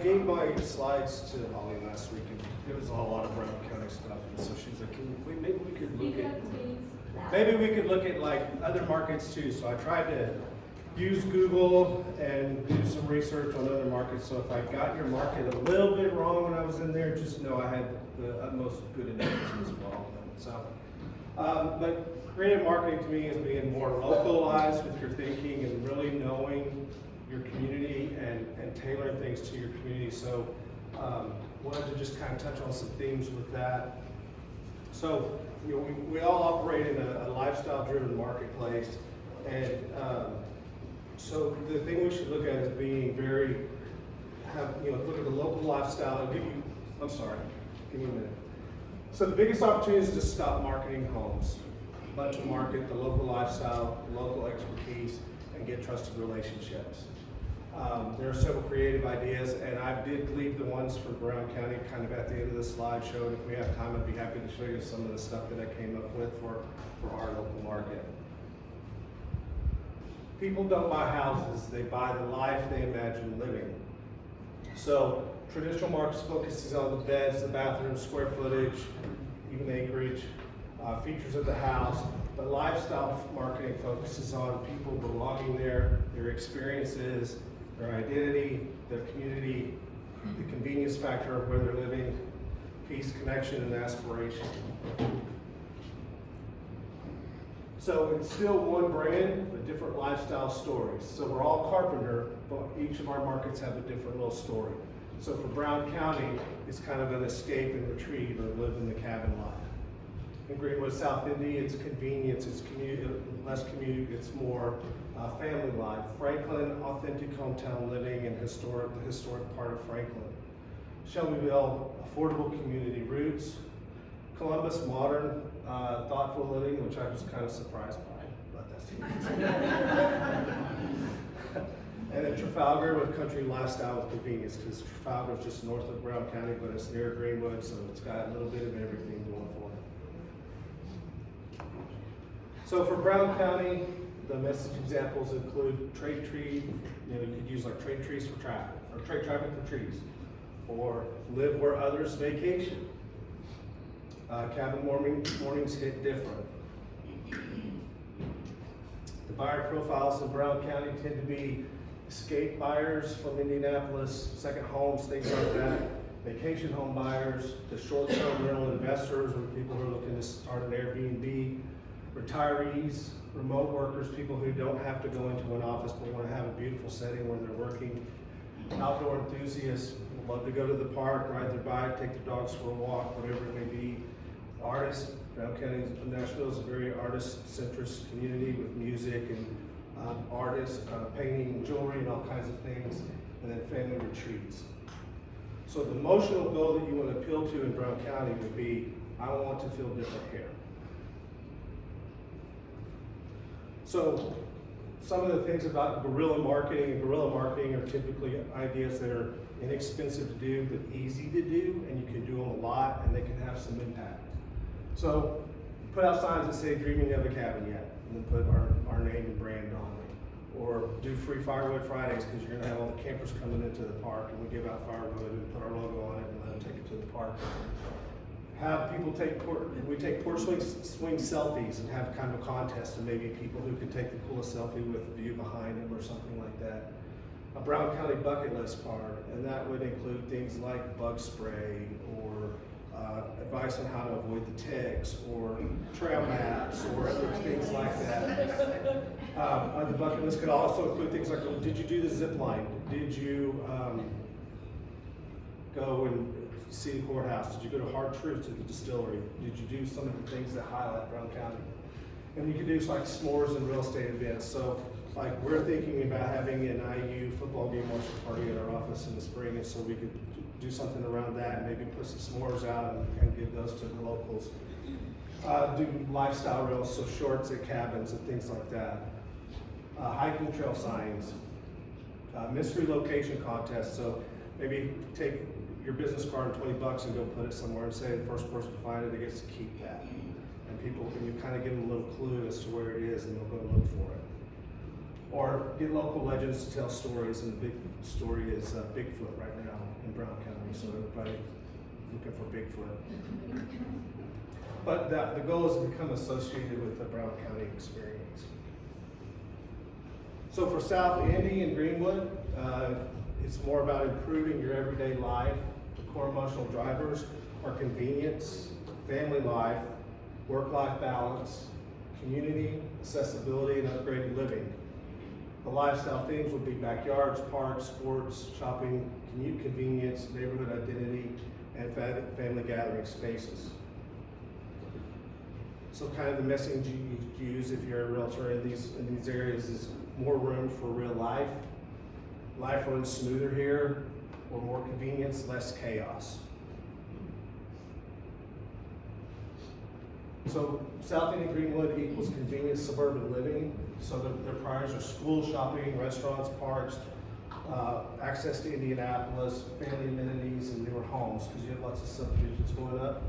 gave my slides to Holly last week, and it was a whole lot of Brown County stuff, and so she's like, maybe we could look at, maybe we could look at like other markets too. So I tried to use Google and do some research on other markets. So if I got your market a little bit wrong when I was in there, just know I had the utmost good intention as well. So, but creative marketing to me is being more localized with your thinking and really knowing your community and tailoring things to your community. So wanted to just kind of touch on some themes with that. So we all operate in a lifestyle-driven marketplace, and so the thing we should look at is being look at the local lifestyle and give me a minute. So the biggest opportunity is to stop marketing homes, but to market the local lifestyle, local expertise, and get trusted relationships. There are several creative ideas, and I did leave the ones for Brown County kind of at the end of the slideshow. And if we have time, I'd be happy to show you some of the stuff that I came up with for our local market. People don't buy houses, they buy the life they imagine living. So traditional markets focuses on the beds, the bathrooms, square footage, even acreage, features of the house. But lifestyle marketing focuses on people belonging there, their experiences, their identity, their community, the convenience factor of where they're living, peace, connection, and aspiration. So it's still one brand, but different lifestyle stories. So we're all Carpenter, but each of our markets have a different little story. So for Brown County, it's kind of an escape and retreat or live in the cabin life. In Greenwood, South Indy, it's convenience, it's less commute, it's more family life. Franklin, authentic hometown living and the historic part of Franklin. Shelbyville, affordable community roots. Columbus, modern, thoughtful living, which I was kind of surprised by, but that's And then Trafalgar with country lifestyle with convenience, because Trafalgar is just north of Brown County, but it's near Greenwood, so it's got a little bit of everything going for it. So for Brown County, the message examples include trade tree, you could use like trade trees for traffic, or trade traffic for trees, or live where others vacation. Cabin mornings hit different. The buyer profiles in Brown County tend to be escape buyers from Indianapolis, second homes, things like that, vacation home buyers, the short-term rental investors, or people who are looking to start an Airbnb, retirees, remote workers, people who don't have to go into an office but want to have a beautiful setting where they're working, outdoor enthusiasts, love to go to the park, ride their bike, take their dogs for a walk, whatever it may be. Artists, Brown County, Nashville is a very artist-centric community with music and artists, painting, jewelry, and all kinds of things, and then family retreats. So the emotional goal that you want to appeal to in Brown County would be, I want to feel different here. So some of the things about guerrilla marketing are typically ideas that are inexpensive to do, but easy to do, and you can do them a lot, and they can have some impact. So put out signs that say, dreaming of a cabin yet, and then put our name and brand on it. Or do free firewood Fridays, because you're gonna have all the campers coming into the park, and we give out firewood and put our logo on it and let them take it to the park. Have people we take porch swing selfies and have kind of a contest, and maybe people who can take the coolest selfie with the view behind them or something like that. A Brown County bucket list card, and that would include things like bug spray or advice on how to avoid the ticks or trail maps or other things like that. The bucket list could also include things like, did you do the zip line? Did you go and see the courthouse? Did you go to Hard Truth to the distillery? Did you do some of the things that highlight Brown County? And you could do like s'mores and real estate events. So like we're thinking about having an IU football game watch party at our office in the spring, and so we could do something around that and maybe put some s'mores out and give those to the locals. Do lifestyle reels, so shorts at cabins and things like that. Hiking trail signs, mystery location contests. So maybe take your business card and $20 and go put it somewhere and say the first person to find it gets to keep that. And people, you kind of give them a little clue as to where it is, and they'll go look for it. Or get local legends to tell stories, and the big story is Bigfoot right now Brown County, so everybody looking for Bigfoot. But the goal is to become associated with the Brown County experience. So for South Indy and Greenwood, it's more about improving your everyday life. The core emotional drivers are convenience, family life, work-life balance, community, accessibility, and upgraded living. The lifestyle themes would be backyards, parks, sports, shopping, commute convenience, neighborhood identity, and family gathering spaces. So kind of the message you use if you're a realtor in these areas is more room for real life. Life runs smoother here, or more convenience, less chaos. So South Indy Greenwood equals convenient suburban living. So their priorities are school, shopping, restaurants, parks, access to Indianapolis, family amenities, and newer homes, because you have lots of subdivisions going up.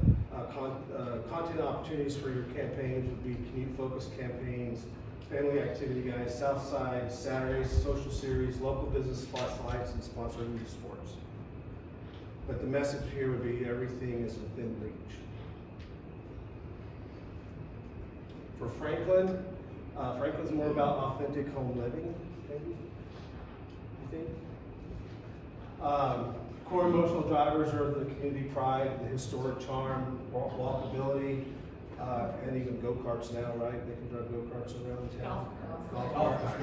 Content opportunities for your campaigns would be commute-focused campaigns, family activity guides, Southside, Saturdays, social series, local business spotlights, and sponsored youth sports. But the message here would be everything is within reach. For Franklin, Franklin's more about authentic home living, maybe, I think. Core emotional drivers are the community pride, the historic charm, walkability, and even go-karts now, right? They can drive go-karts around town. Golf carts.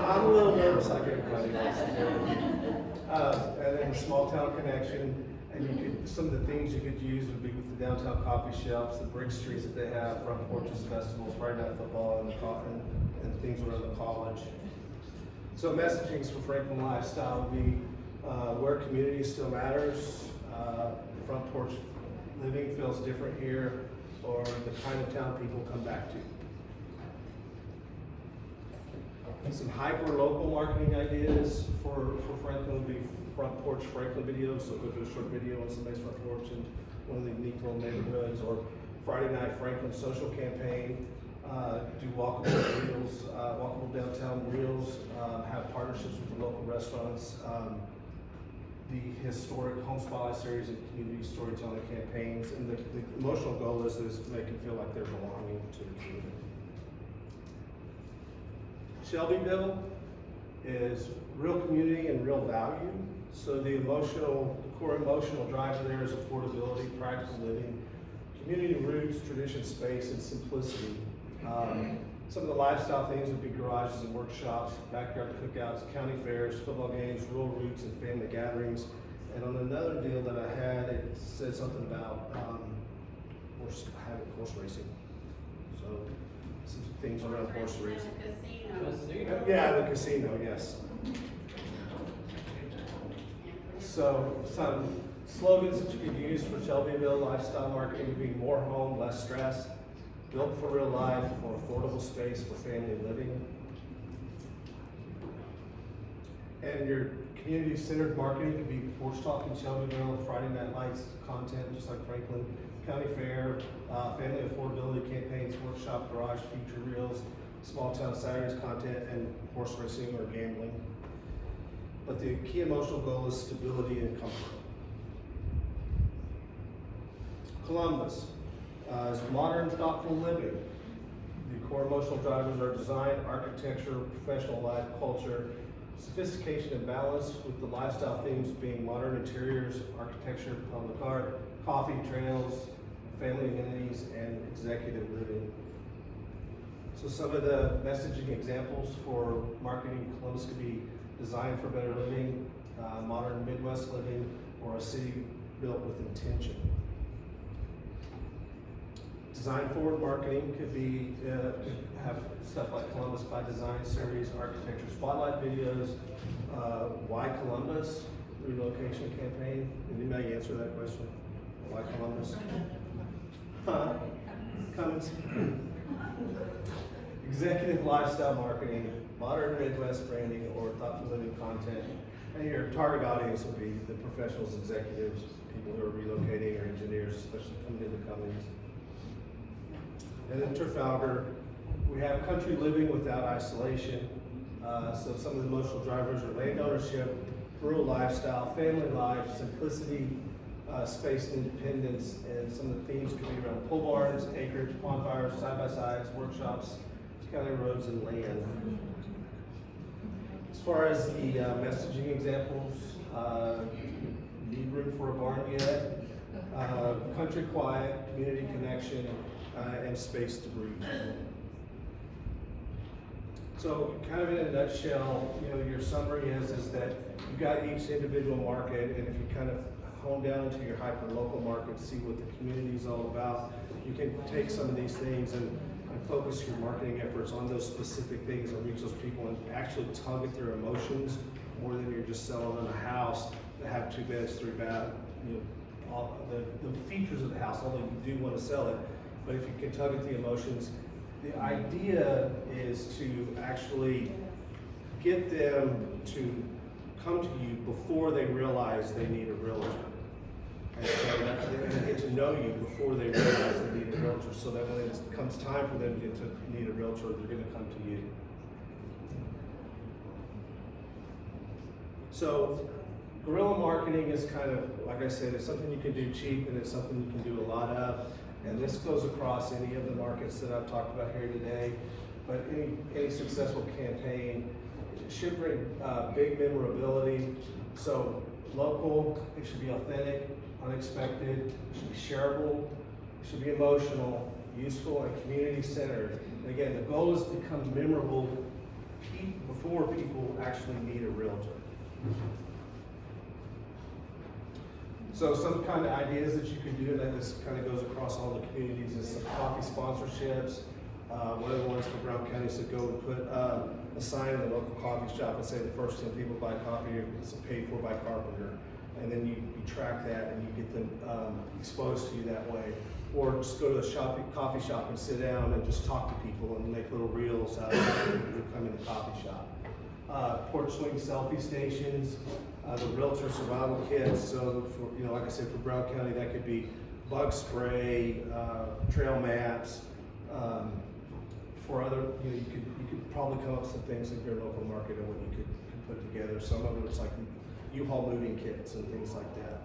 I'm a little nervous like everybody else. And then the small town connection. And you could, some of the things you could use would be with the downtown coffee shops, the brick streets that they have, front porches, festivals, Friday night football, and things around the college. So messagings for Franklin Lifestyle would be where community still matters, front porch living feels different here, or the kind of town people come back to. And some hyper-local marketing ideas for Franklin would be front porch Franklin videos, so go to a short video on somebody's front porch in one of the unique little neighborhoods, or Friday night Franklin social campaign, do walkable reels, walkable downtown reels, have partnerships with the local restaurants, the historic home spotlight series and community storytelling campaigns, and the emotional goal is to make them feel like they're belonging to the community. Shelbyville is real community and real value. So the core emotional driver there is affordability, practical living, community roots, tradition, space, and simplicity. Some of the lifestyle things would be garages and workshops, backyard cookouts, county fairs, football games, rural roots, and family gatherings. And on another deal that I had, it said something about having horse racing. So some things around horse racing. Casino. Yeah, the casino, yes. So some slogans that you could use for Shelbyville lifestyle marketing would be more home, less stress, built for real life, more affordable space for family living. And your community-centered marketing could be porch talk in Shelbyville, Friday night lights content, just like Franklin, county fair, family affordability campaigns, workshop, garage, feature reels, small town Saturdays content, and horse racing or gambling. But the key emotional goal is stability and comfort. Columbus is modern, thoughtful living. The core emotional drivers are design, architecture, professional life, culture, sophistication and balance, with the lifestyle themes being modern interiors, architecture, public art, coffee trails, family amenities, and executive living. So some of the messaging examples for marketing Columbus could be design for better living, modern Midwest living, or a city built with intention. Design forward marketing could be could have stuff like Columbus by Design series, architecture spotlight videos, why Columbus relocation campaign. Anybody answer that question? Why Columbus? Cummins. Executive lifestyle marketing, modern Midwest branding, or thoughtful living content. And your target audience will be the professionals, executives, people who are relocating, or engineers, especially coming into Cummins. And then Trafalgar We have country living without isolation. So some of the emotional drivers are land ownership, rural lifestyle, family life, simplicity, space and independence, and some of the themes could be around pole barns, acreage, bonfires, side-by-sides, workshops, county roads, and land. As far as the messaging examples, need room for a barn yet, country quiet, community connection, and space to breathe. So kind of in a nutshell, your summary is that you've got each individual market, and if you kind of hone down into your hyper-local market, see what the community is all about, you can take some of these things and focus your marketing efforts on those specific things and reach those people and actually target their emotions more than you're just selling them a house that have 2 beds, 3 baths, all the features of the house, although you do want to sell it. But if you can target the emotions, the idea is to actually get them to come to you before they realize they need a realtor. And so they're going to get to know you before they realize they need a realtor, so that when it comes time for them to need a realtor, they're going to come to you. So guerrilla marketing is kind of, like I said, it's something you can do cheap, and it's something you can do a lot of. And this goes across any of the markets that I've talked about here today. But any successful campaign should bring big memorability. So local, it should be authentic, unexpected, it should be shareable, it should be emotional, useful, and community-centered. And again, the goal is to become memorable before people actually need a realtor. So some kind of ideas that you can do, and this kind of goes across all the communities, is some coffee sponsorships. One of the ones for Brown County is to go and put a sign in the local coffee shop and say the first 10 people buy coffee is paid for by Carpenter. And then you track that and you get them exposed to you that way. Or just go to the coffee shop and sit down and just talk to people and make little reels out of it when you come in the coffee shop. Porch swing selfie stations, the realtor survival kits. So for, like I said, for Brown County, that could be bug spray, trail maps. For other, you could probably come up with some things in your local market and what you could put together. Some of it's like U-Haul moving kits and things like that.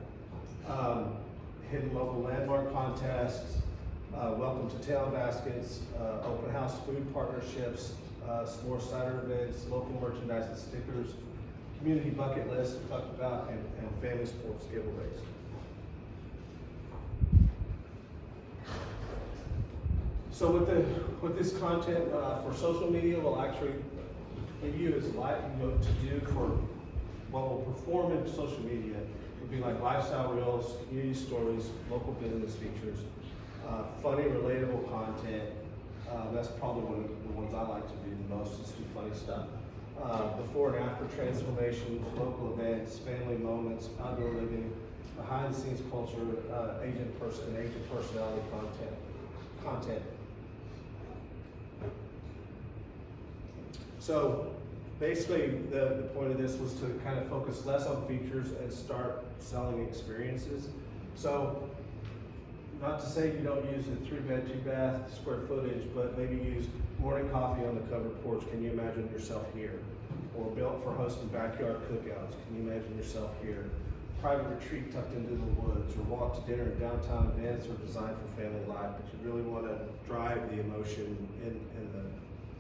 Hidden local landmark contests, welcome to town baskets, open house food partnerships, s'more cider events, local merchandise and stickers, community bucket list we talked about, and family sports giveaways. So with this content for social media, we'll actually give you as to do for what will perform in social media would be like lifestyle reels, community stories, local business features, funny, relatable content. That's probably one of the ones I like to do the most, is do funny stuff. Before and after transformations, local events, family moments, outdoor living, behind the scenes culture, agent personality content. So basically the point of this was to kind of focus less on features and start selling experiences. So not to say you don't use the 3-bed, 2-bath square footage, but maybe use morning coffee on the covered porch. Can you imagine yourself here? Or built for hosting backyard cookouts. Can you imagine yourself here? Private retreat tucked into the woods, or walk to dinner in downtown events, or designed for family life. But you really want to drive the emotion in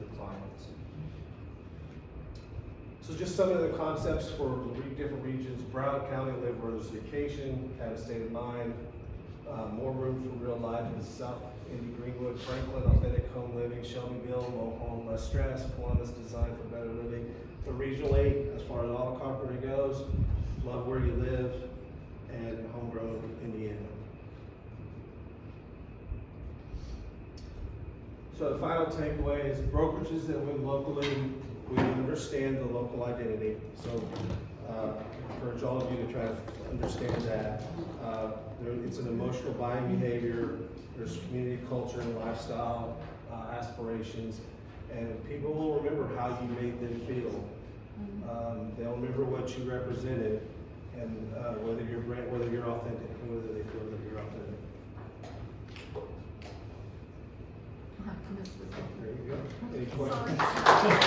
the clients. So just some of the concepts for different regions. Brown County, live where there's vacation, kind of state of mind. More room for real life in South Indy, Greenwood, Franklin, authentic home living, Shelbyville, low home, less stress, Columbus, designed for better living. But regionally, as far as all Carpenter goes, love where you live, and homegrown Indiana. So the final takeaway is brokerages that win locally, we understand the local identity. So I encourage all of you to try to understand that. It's an emotional buying behavior. There's community culture and lifestyle aspirations, and people will remember how you made them feel. They'll remember what you represented, and whether you're authentic, and whether they feel that you're authentic. There you go. Any questions?